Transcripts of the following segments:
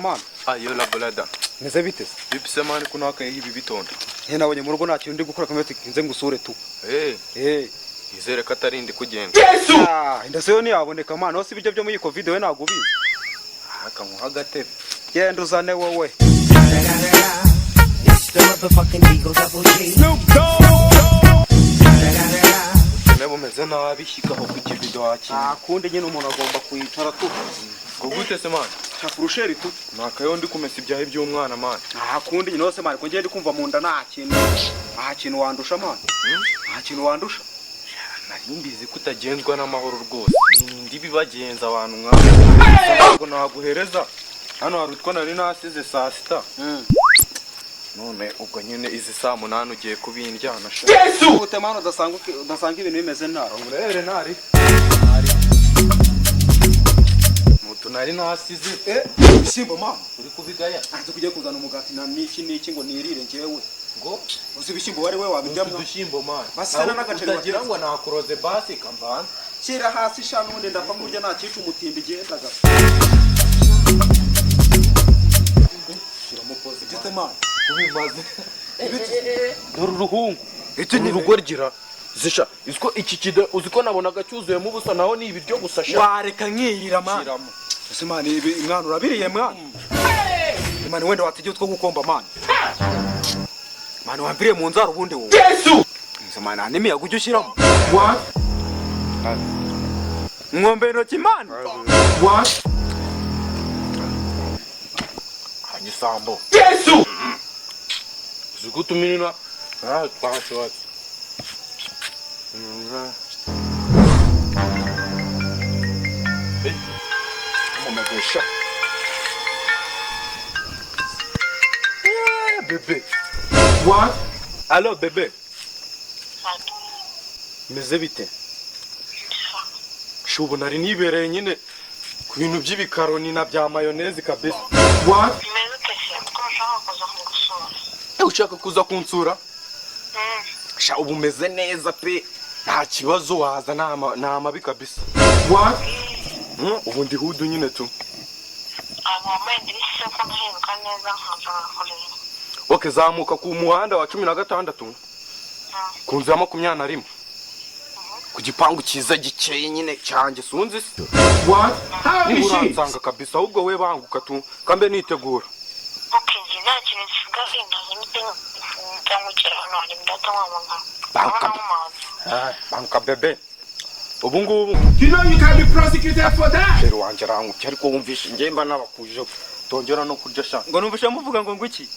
man. Ayo la bulada. Meze bite? Bipse man kunaka ibi bitonda. Nabonye mu rugo nta kintu ndi gukora kamwe nze ngusure tu. Izere katarindi kugenda. Yesu! Indaseyo ntiyaboneka man, hose ibijyo byo muri Covid we ntago ubizi. Akamuha gatebe. Genda uzane wowe. It's the motherfucking Eagle Double G. Snoop Dogg. Nebo meze nabishikaho kukibido haki. Kundi nyine umuntu agomba kwicara tu. Gute se man? Chafurusheri tu. Nakayo ndi kumesa ibyahe by'umwana man. Kundi nyine hose man, ko ngende kumva mu nda nta kintu wandusha man. Nta kintu wandusha. Nari mbizi kutagenzwa n'amahoro rwose. Ndi bibagenza abantu ntabwo naguhereza. Hano hari utwo nari nasize saa sita. None ubwo nyine izi saa 8 ugiye kubindyana sha. Yesu! Ute man udasanga ibintu bimeze ntara. Urere ntari. Mutu nari nasize. Simbo man, uri kubigaya. Anze kujya kuzana umugati na niki ngo nirire ngewe. Ngo uzi ibishyimbo wari we wabiryamwa. Udushyimbo man. Basana n'agaceri bagira ngo nakuroze basi kambana. Kira hasi shano ubundi ndapfa kurya nta cyica umutimbi gendaga. Shiramo pose gite man. Kubimaze. Dore uruhungu. Iti ni rugorgira. Zisha, iziko iki kide uziko nabonaga cyuzuyemo ubusa naho ni ibiryo gusa sha. Wareka nkiyira man. Ese man ibi mwana urabiriye mwana. Man wenda wategeye utwo gukomba man. Man wambiriye mu nzara ubundi wowe. Yesu! Ese man anime yagujye ushyiramo. What? Ngombe intoki man. What? Hanyisambo. Yesu! Zuko tuminina. Twashobora. Umegusha. Bebe. What? Allo bebe. Meze bite? Shubu nari nibereye nyine ku bintu by'ibikaroni na bya mayonnaise kabisa. What? Ushaka kuza kunsura? Sha ubu meze neza pe. Nta kibazo waza nta mabi kabisa. What? Ubu ndi hudu nyine tu. Okay, zamuka ku muhanda wa 16. Ku nzu ya 21. Ku gipangu cyiza gikeye nyine cyanjye sunzi se. What? Ni uransanga kabisa ahubwo we banguka tu kambe nitegura. Banka bebe. Ubu ngubu. You know you can be prosecuted for that. Pero wanje rangu cyariko wumvisha ngemba nabakuje tongera no kurya sha. Ngo numvisha muvuga ngo ngwiki.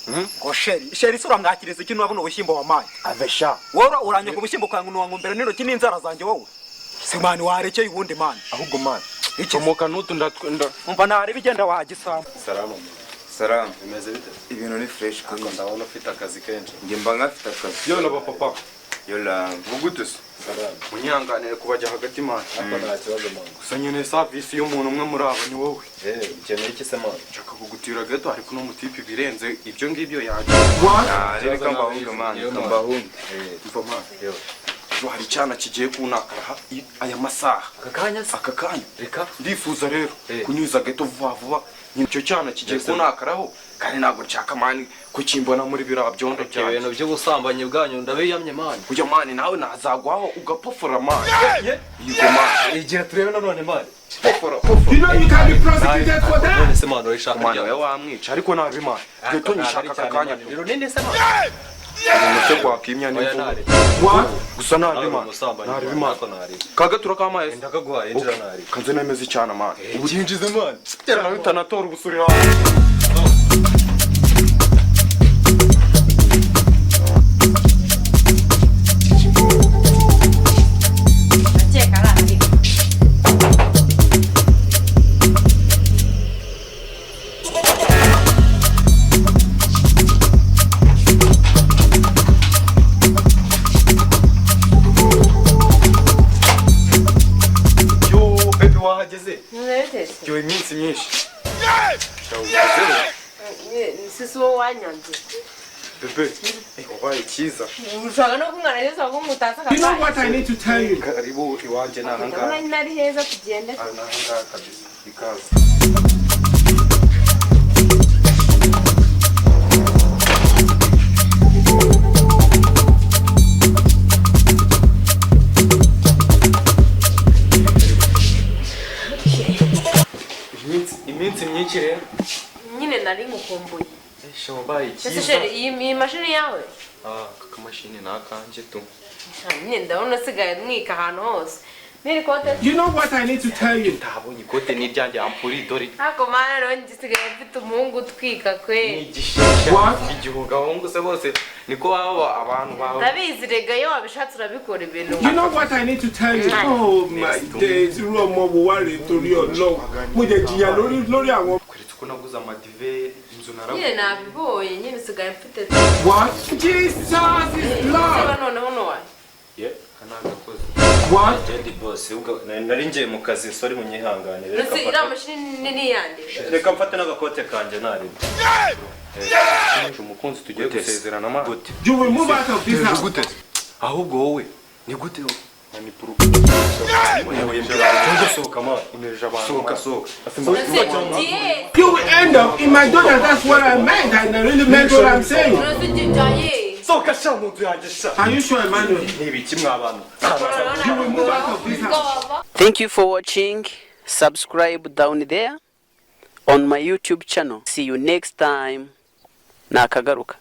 Ngo sheri sura mwakiriza ikintu wabona ubushyimbo wa mayi. Avesha. Wora uranye ku bushyimbo kangu nuwangombera nino kini inzara zanjye wowe. Se mani warekeye ubundi mani. Ahubwo mani. Ikomoka nutu ndatwenda. Umva nari bigenda wagisama. Salam. Bimeze bite? Ibintu ni fresh kandi ndabona ufite akazi kenshi. Nge mba ngafite akazi. Yo na papa. Yola, mugutuse. Salam. Munyanganire kubajya hagati mani. Ako nta kibazo mani. Gusa nyene service y'umuntu umwe muri aba ni wowe. Ukeneye iki se mani? Nshaka kugutira gato ariko no mutipe birenze ibyo ngibyo yaje. Reka mbahunge mani, mbahunge. Mva mani. Yo. Hari cyana kigiye kunakara aya masaha. Aka kanya. Reka. Ndifuza rero kunyuza gato vuba. Nicyo cyana kigiye kunakaraho kandi ntabwo nshaka mani kukimbona muri bira byondo cyane. Ibintu by'ubusambanyi bwanyu ndabiyamye mani. Kujya mani nawe nazagwaho ugapofora mani. Yego mani. Igihe turebe nanone mani. Pofora. You know you can be prosecuted for that. None se mani urishaka mani we wamwica ariko nabi mani. Gato nyishaka kakanya. Rero ninde se mani? Umutse kwa kimya ni nari. What? Gusa nabi mani. Nari mani. Kaga turakamaye. Ndakaguha injira nari. Kanze nemeze cyane mani. Ubyinjize mani. Tera bitanatora ubusurira. Yo iminsi myinshi. Sisi wo wanyanze. Bebe, wabaye cyiza. Ushaka no kumwana neza ko mutasa You know what I need to tell you? Karibu iwanje nahanga. Nari heza tugende. Nahanga kabisa. Ikaze. iminsi myinshi rero. nyine nari ngukumbuye Shobaye ese cyiza. sheri iyi mashini yawe Aka mashini nakanje tu. nyine ndabona usigaye mwika ahantu hose niri kote You know what I need to tell you? Ntabonye ikote n'iryanjye ampuri dore. ako mana rero ngisigaye mfite umuhungu utwika kwe Nigishisha. What? Igihugu abahungu se bose niko baba abantu bawe. ndabizi rega iyo wabishatse urabikora ibintu You know what I need to tell you? Oh my days, irú ọmọ wo wá rèé torí Ọlọ́run. Mo jẹ jìyà lórí àwọn. Kweretse ko naguze amadiveri inzu naraguze. nyine nabibonye nyine usigaye mfite What? Jesus is Lord. seba noneho nowa Ye, kanagakoze. What? Jendi boss ubwo nari ngiye mu kazi sorry munyihanganire nasi iriya mashini nini yande reka mfate n'agakote kanje nari Umukunzi tugiye gusezerana ma. gute You will move out of this house. Gute? Ahubwo wowe ni gute wowe? Ni puru. sohoka man Imeje abantu. sohoka You will end up in my daughter. That's what I meant. I really meant what I'm saying. nozijyaye sohoka sha mu nzu yanjye sha Are you sure, Emmanuel? nibiki mwabana You will move out of this house. Thank you for watching. Subscribe down there on my YouTube channel. See you next time. Nakagaruka.